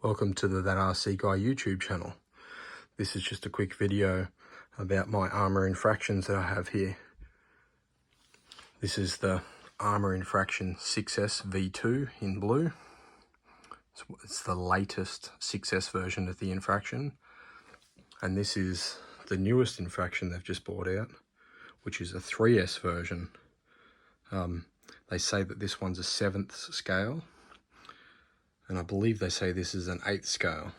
Welcome to the That RC Guy YouTube channel. This is just a quick video about my Arrma infractions that I have here. This is the Arrma infraction 6S V2 in blue. It's the latest 6S version of the infraction. And this is the newest infraction they've just brought out, which is a 3S version. They say that this one's a 7th scale. And I believe they say this is an 8th scale.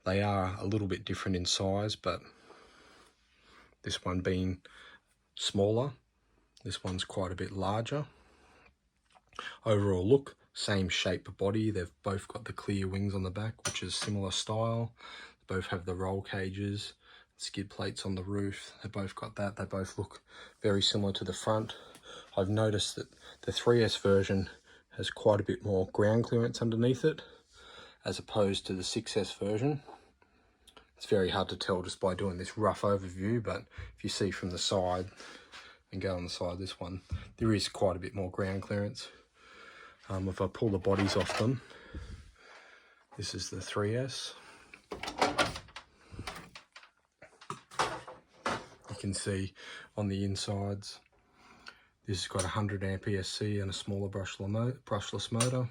They are a little bit different in size, but this one being smaller, this one's quite a bit larger. Overall look, same shape body. They've both got the clear wings on the back, which is similar style. They both have the roll cages, skid plates on the roof. They both got that. They both look very similar to the front. I've noticed that the 3S version has quite a bit more ground clearance underneath it as opposed to the 6S version. It's very hard to tell just by doing this rough overview, but if you see from the side and go on the side of this one, there is quite a bit more ground clearance. If I pull the bodies off them, this is the 3S. You can see on the insides, this has got 100 amp ESC and a smaller brushless motor.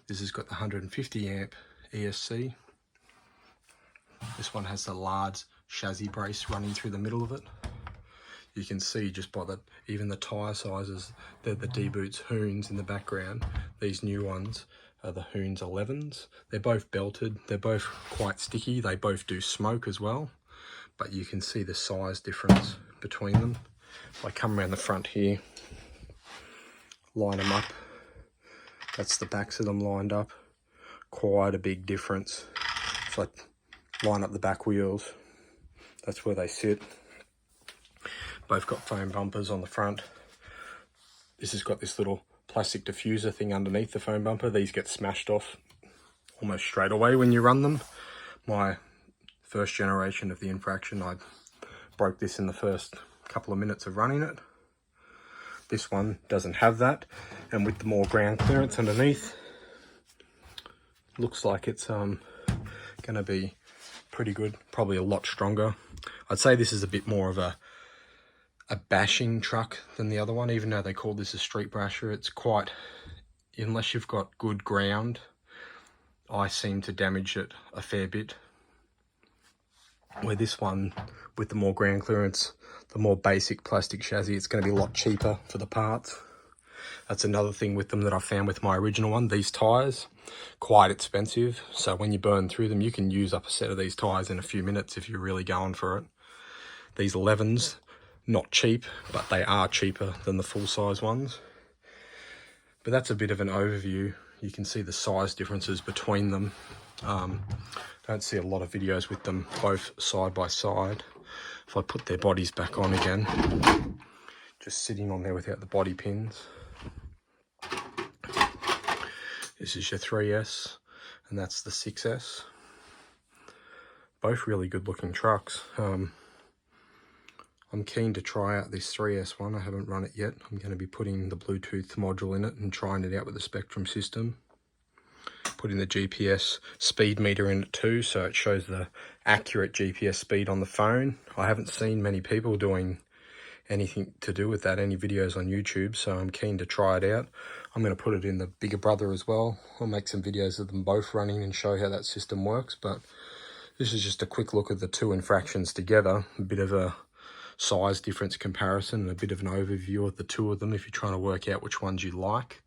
This has got the 150 amp ESC. This one has the large chassis brace running through the middle of it. You can see just by that, even the tyre sizes, they're the D-Boots Hoons in the background. These new ones are the Hoons 11s. They're both belted, they're both quite sticky, they both do smoke as well, but you can see the size difference between them. If I come around the front here, line them up, that's the backs of them lined up. Quite a big difference. If I line up the back wheels, that's where they sit. Both got foam bumpers on the front. This has got this little plastic diffuser thing underneath the foam bumper. These get smashed off almost straight away when you run them. My first generation of the infraction, I broke this in the first couple of minutes of running it. This one doesn't have that, and with the more ground clearance underneath, looks like it's gonna be pretty good, probably a lot stronger. I'd say this is a bit more of a bashing truck than the other one, even though they call this a street basher. It's quite, unless you've got good ground, I seem to damage it a fair bit. Where this one, with the more ground clearance, the more basic plastic chassis, it's going to be a lot cheaper for the parts. That's another thing with them that I found with my original one. These tyres, quite expensive. So when you burn through them, you can use up a set of these tyres in a few minutes if you're really going for it. These 11s, not cheap, but they are cheaper than the full-size ones. But that's a bit of an overview. You can see the size differences between them. Don't see a lot of videos with them both side by side. If I put their bodies back on again, just sitting on there without the body pins. This is your 3S, and that's the 6S. Both really good looking trucks. I'm keen to try out this 3S one. I haven't run it yet. I'm going to be putting the Bluetooth module in it and trying it out with the Spectrum system. Putting the GPS speed meter in it too, so it shows the accurate GPS speed on the phone. I haven't seen many people doing anything to do with that, any videos on YouTube, so I'm keen to try it out. I'm going to put it in the bigger brother as well. I'll make some videos of them both running and show how that system works, but this is just a quick look at the two infractions together, a bit of a size difference comparison and a bit of an overview of the two of them if you're trying to work out which ones you like.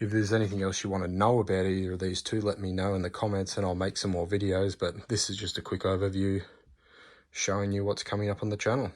If there's anything else you want to know about either of these two, let me know in the comments and I'll make some more videos, but this is just a quick overview showing you what's coming up on the channel.